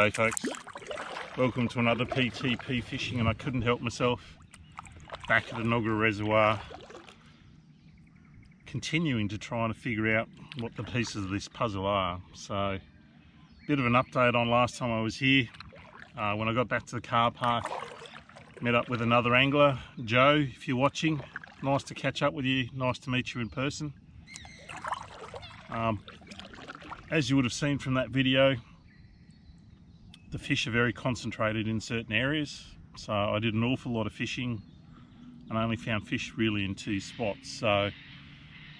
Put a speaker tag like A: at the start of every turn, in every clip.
A: G'day folks, welcome to another PTP Fishing, and I couldn't help myself, back at Enoggera Reservoir, continuing to try and figure out what the pieces of this puzzle are. So, bit of an update on last time I was here. When I got back to the car park, met up with another angler, Joe, if you're watching. Nice to catch up with you, nice to meet you in person. As you would have seen from that video, the fish are very concentrated in certain areas, so I did an awful lot of fishing and I only found fish really in 2 spots. So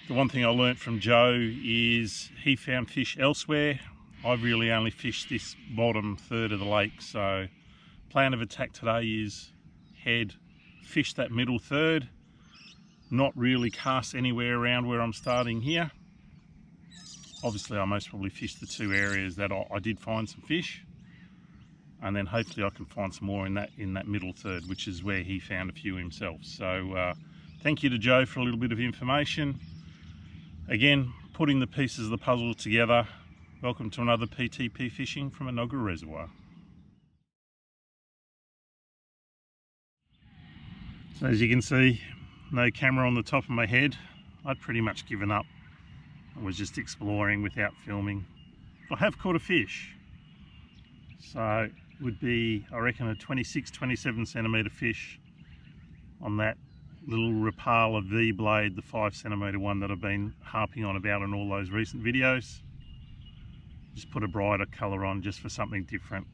A: the one thing I learnt from Joe is he found fish elsewhere. I really only fished this bottom third of the lake, so plan of attack today is head, fish that middle third, not really cast anywhere around where I'm starting here. Obviously I most probably fished the 2 areas that I did find some fish, and then hopefully I can find some more in that middle third, which is where he found a few himself. So thank you to Joe for a little bit of information. Again, putting the pieces of the puzzle together. Welcome to another PTP Fishing from Enoggera Reservoir. So as you can see, no camera on the top of my head. I'd pretty much given up. I was just exploring without filming. I have caught a fish. So it would be, I reckon, a 26-27 centimetre fish on that little Rapala V blade, the 5 centimetre one that I've been harping on about in all those recent videos. Just put a brighter colour on just for something different.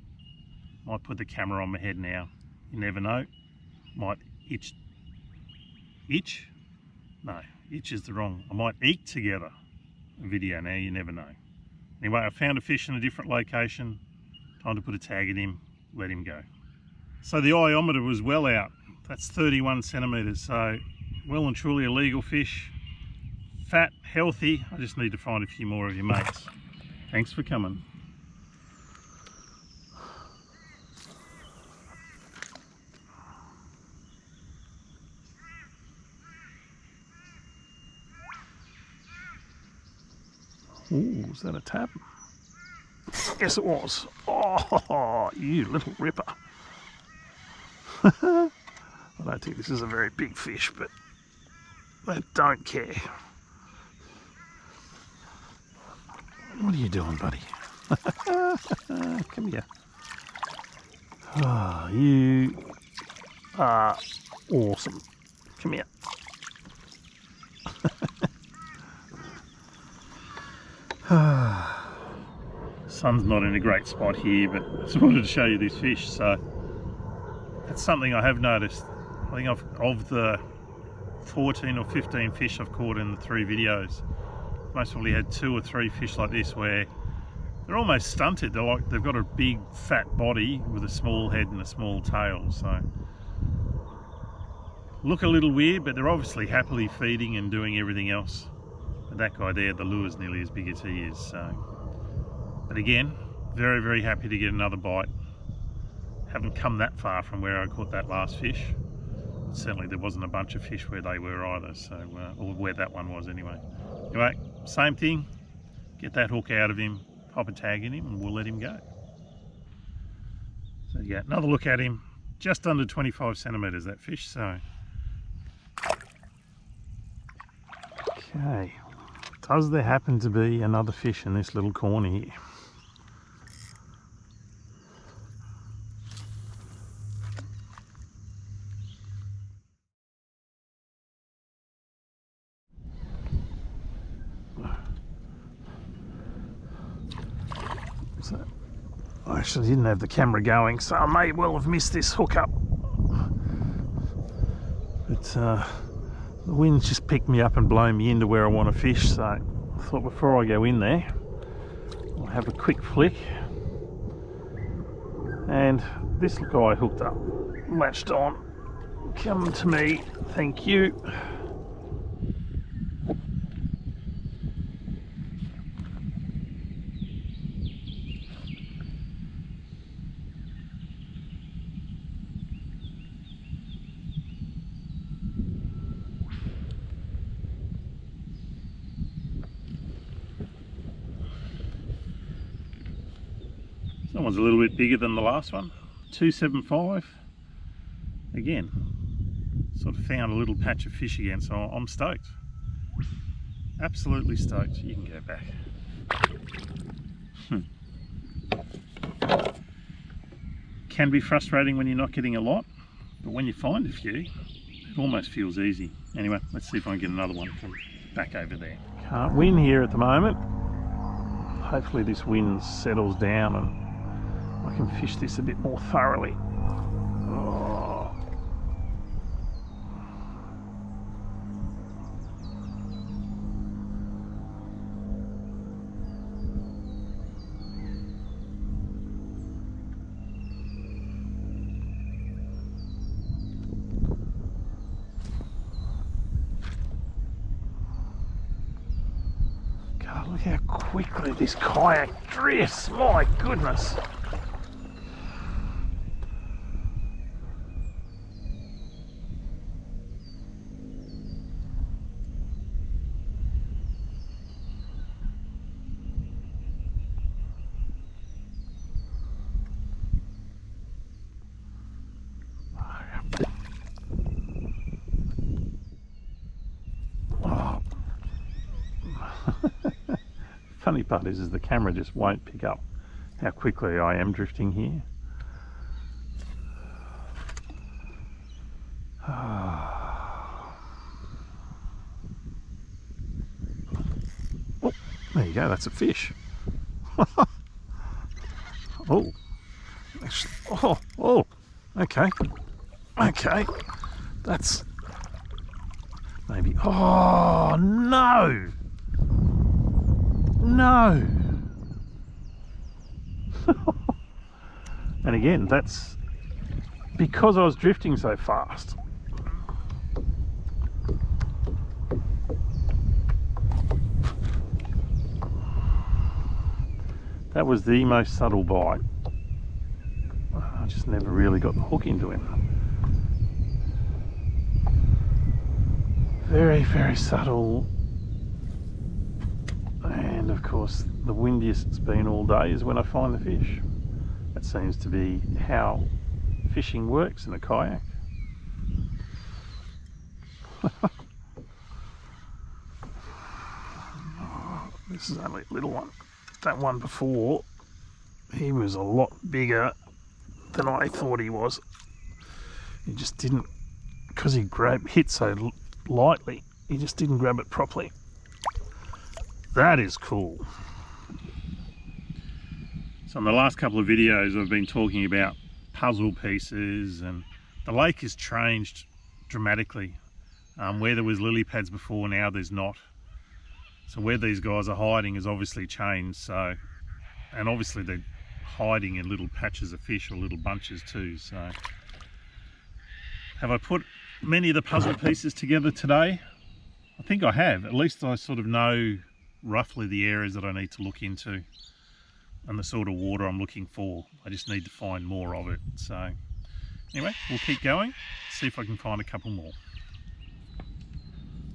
A: Might put the camera on my head now, you never know. Might itch? No, itch is the wrong. I might eat together a video now, you never know. Anyway, I found a fish in a different location. Time to put a tag in him, let him go. So the iometer was well out. That's 31 centimetres, so well and truly a legal fish. Fat, healthy. I just need to find a few more of your mates. Thanks for coming. Ooh, is that a tap? Yes it was. Oh, you little ripper. I don't think this is a very big fish, but I don't care. What are you doing, buddy? Come here. Oh, you are awesome. Come here. Sun's not in a great spot here, but I just wanted to show you this fish. So that's something I have noticed. I think of the 14 or 15 fish I've caught in the 3 videos, most probably had 2 or 3 fish like this where they're almost stunted. They've got a big fat body with a small head and a small tail. So look a little weird, but they're obviously happily feeding and doing everything else. But that guy there, the lure's nearly as big as he is. So. But again, very, very happy to get another bite. Haven't come that far from where I caught that last fish. Certainly there wasn't a bunch of fish where they were either, so or where that one was anyway. Anyway, same thing. Get that hook out of him, pop a tag in him, and we'll let him go. So yeah, another look at him. Just under 25 centimetres that fish, so. Okay. Does there happen to be another fish in this little corner here? So, I actually didn't have the camera going, so I may well have missed this hookup. But the wind's just picked me up and blown me into where I want to fish, so I thought before I go in there, I'll have a quick flick. And this guy hooked up, latched on, come to me, thank you. one's a little bit bigger than the last one. 275. Again, sort of found a little patch of fish again, so I'm stoked. Absolutely stoked. You can go back. Can be frustrating when you're not getting a lot, but when you find a few, it almost feels easy. Anyway, let's see if I can get another one from back over there. Can't win here at the moment. Hopefully this wind settles down and I can fish this a bit more thoroughly. Oh. God, look how quickly this kayak drifts, my goodness. Funny part is the camera just won't pick up how quickly I am drifting here. Oh, there you go, that's a fish. Oh, actually, oh, okay, that's maybe, oh no! No! And again, that's because I was drifting so fast. That was the most subtle bite. I just never really got the hook into him. Very, very subtle. And of course, the windiest it's been all day is when I find the fish. That seems to be how fishing works in a kayak. Oh, this is only a little one. That one before, he was a lot bigger than I thought he was. He just didn't, because he hit so lightly, he just didn't grab it properly. That is cool. So in the last couple of videos I've been talking about puzzle pieces, and the lake has changed dramatically. Where there was lily pads before, now there's not. So where these guys are hiding has obviously changed. So, and obviously they're hiding in little patches of fish or little bunches too. So have I put many of the puzzle pieces together today? I think I have. At least I sort of know roughly the areas that I need to look into and the sort of water I'm looking for. I just need to find more of it. So anyway, we'll keep going, see if I can find a couple more.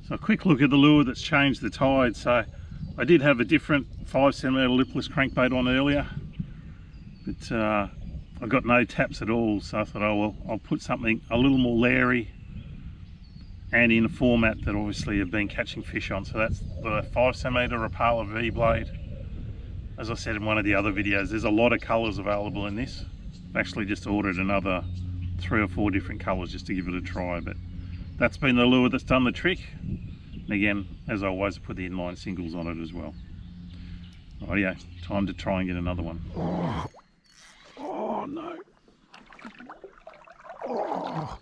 A: So a quick look at the lure that's changed the tide. So I did have a different 5cm lipless crankbait on earlier, but I got no taps at all. So I thought, oh well, I'll put something a little more leery and in a format that obviously have been catching fish on. So that's the 5cm Rapala V blade. As I said in one of the other videos, there's a lot of colours available in this. I've actually just ordered another 3 or 4 different colours just to give it a try, but that's been the lure that's done the trick. And again, as always, I put the inline singles on it as well. Rightio, time to try and get another one. Oh no. Oh.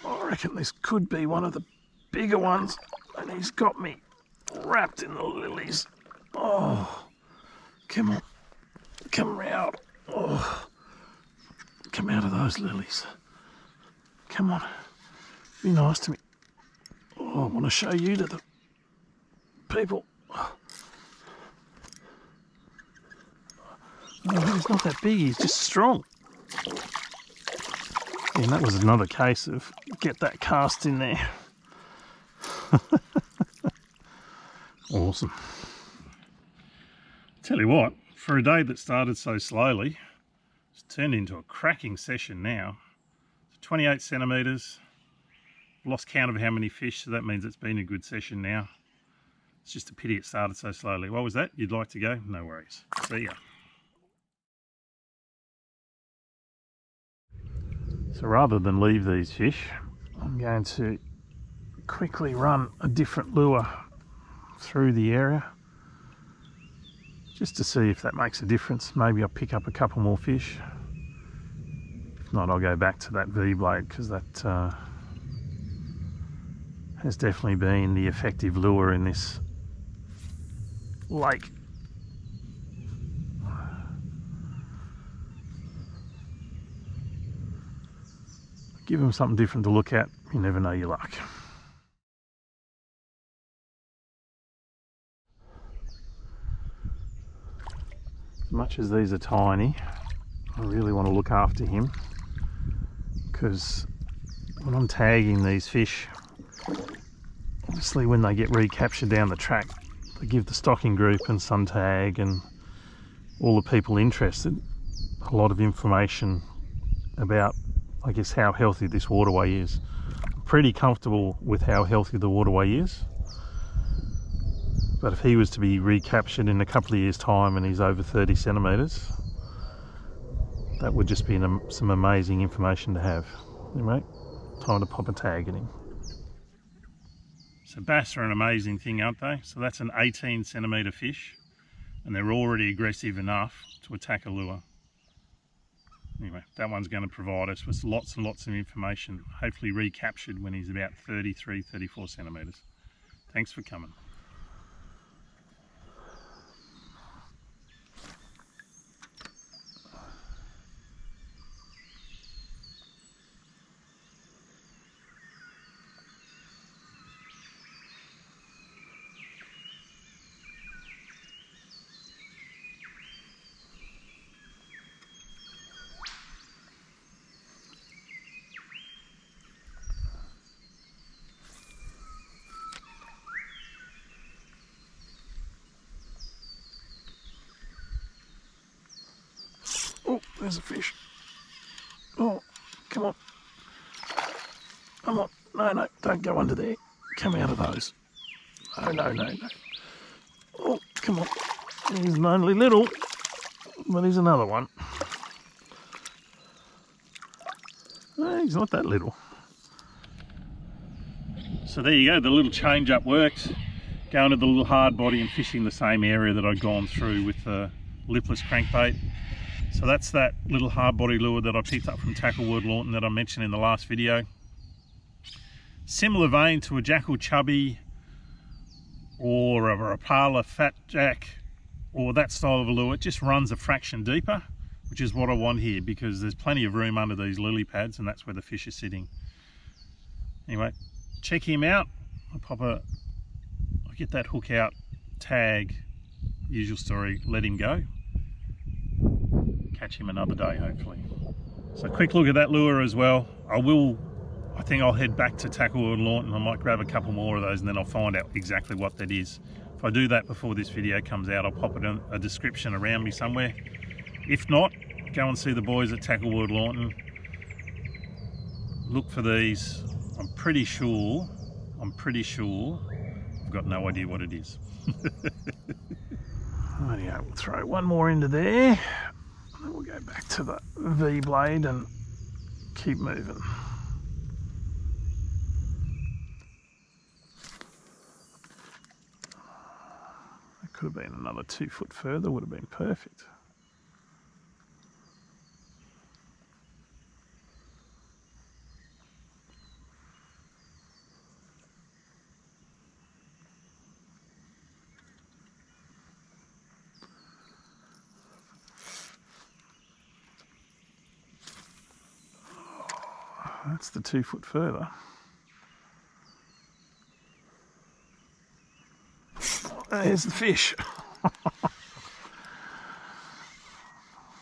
A: I reckon this could be one of the bigger ones, and he's got me wrapped in the lilies. Oh, come on, come out. Oh, come out of those lilies. Come on, be nice to me. Oh, I want to show you to the people. Oh, he's not that big, he's just strong. And that was another case of get that cast in there. Awesome. Tell you what, For a day that started so slowly, it's turned into a cracking session now. 28 centimetres, lost count of how many fish, so that means it's been a good session now. It's just a pity it started so slowly. What was that? You'd like to go? No worries. See ya. So rather than leave these fish, I'm going to quickly run a different lure through the area just to see if that makes a difference. Maybe I'll pick up a couple more fish. If not, I'll go back to that V-blade, because that has definitely been the effective lure in this lake. Give them something different to look at, you never know your luck. As much as these are tiny, I really want to look after him, because when I'm tagging these fish, obviously when they get recaptured down the track, they give the stocking group and Suntag and all the people interested a lot of information about, I guess, how healthy this waterway is. I'm pretty comfortable with how healthy the waterway is, but if he was to be recaptured in a couple of years' time and he's over 30 centimetres, that would just be some amazing information to have. Anyway, time to pop a tag at him. So bass are an amazing thing, aren't they? So that's an 18 centimetre fish, and they're already aggressive enough to attack a lure. Anyway, that one's going to provide us with lots and lots of information, hopefully recaptured when he's about 33, 34 centimetres. Thanks for coming. Oh, there's a fish. Oh, come on. Come on. No, no, don't go under there. Come out of those. No, no, no, no. Oh, come on. He's only little, but he's another one. No, he's not that little. So there you go, the little change up works. Going to the little hard body and fishing the same area that I'd gone through with the lipless crankbait. So that's that little hard body lure that I picked up from Tackle World Lawton that I mentioned in the last video. Similar vein to a Jackal Chubby or a Rapala Fat Jack or that style of a lure. It just runs a fraction deeper, which is what I want here, because there's plenty of room under these lily pads and that's where the fish are sitting. Anyway, check him out. I'll get that hook out, tag, usual story, let him go. Catch him another day, hopefully. So quick look at that lure as well. I think I'll head back to Tackle World Lawton. I might grab a couple more of those and then I'll find out exactly what that is. If I do that before this video comes out, I'll pop it in a description around me somewhere. If not, go and see the boys at Tackle World Lawton. Look for these. I'm pretty sure, I've got no idea what it is. Rightio, we'll throw one more into there. Then we'll go back to the V-blade and keep moving. It could have been another 2 foot further, would have been perfect. That's the 2 foot further. There's the fish.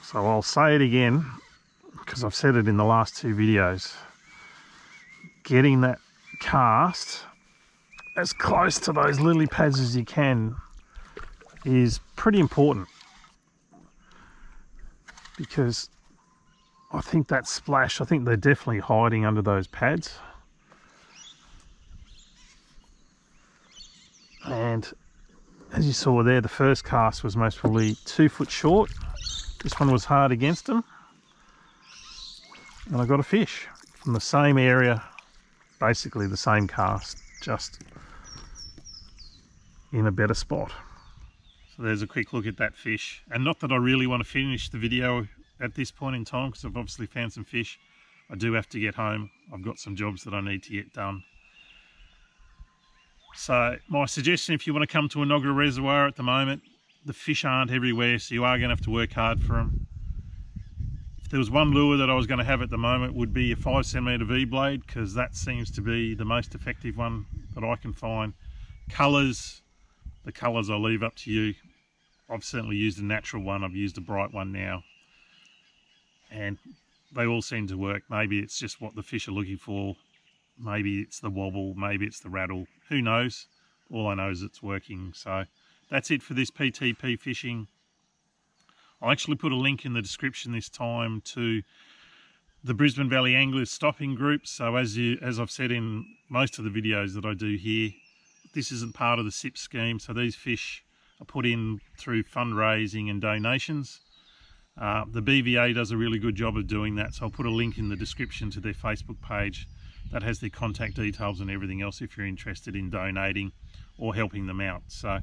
A: So I'll say it again, because I've said it in the last 2 videos. Getting that cast as close to those lily pads as you can is pretty important. because I think that splash, I think they're definitely hiding under those pads. And as you saw there, the first cast was most probably 2 foot short. This one was hard against them. And I got a fish from the same area, basically the same cast, just in a better spot. So there's a quick look at that fish. And not that I really want to finish the video at this point in time, because I've obviously found some fish. I do have to get home. I've got some jobs that I need to get done. So my suggestion, if you want to come to Enoggera Reservoir at the moment, the fish aren't everywhere, so you are going to have to work hard for them. If there was one lure that I was going to have at the moment, would be a 5 centimetre V-blade, because that seems to be the most effective one that I can find. Colours, the colours I'll leave up to you. I've certainly used a natural one, I've used a bright one now, and they all seem to work. Maybe it's just what the fish are looking for, maybe it's the wobble, maybe it's the rattle, who knows? All I know is it's working. So that's it for this PTP fishing. I actually put a link in the description this time to the Brisbane Valley Anglers stopping group. So as I've said in most of the videos that I do here, this isn't part of the SIP scheme, so these fish are put in through fundraising and donations. The BVA does a really good job of doing that, so I'll put a link in the description to their Facebook page that has their contact details and everything else if you're interested in donating or helping them out. So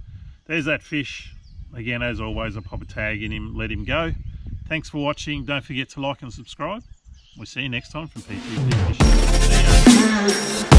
A: there's that fish. Again, as always, I'll pop a tag in him, let him go. Thanks for watching. Don't forget to like and subscribe. We'll see you next time from PTP Fishing. See ya.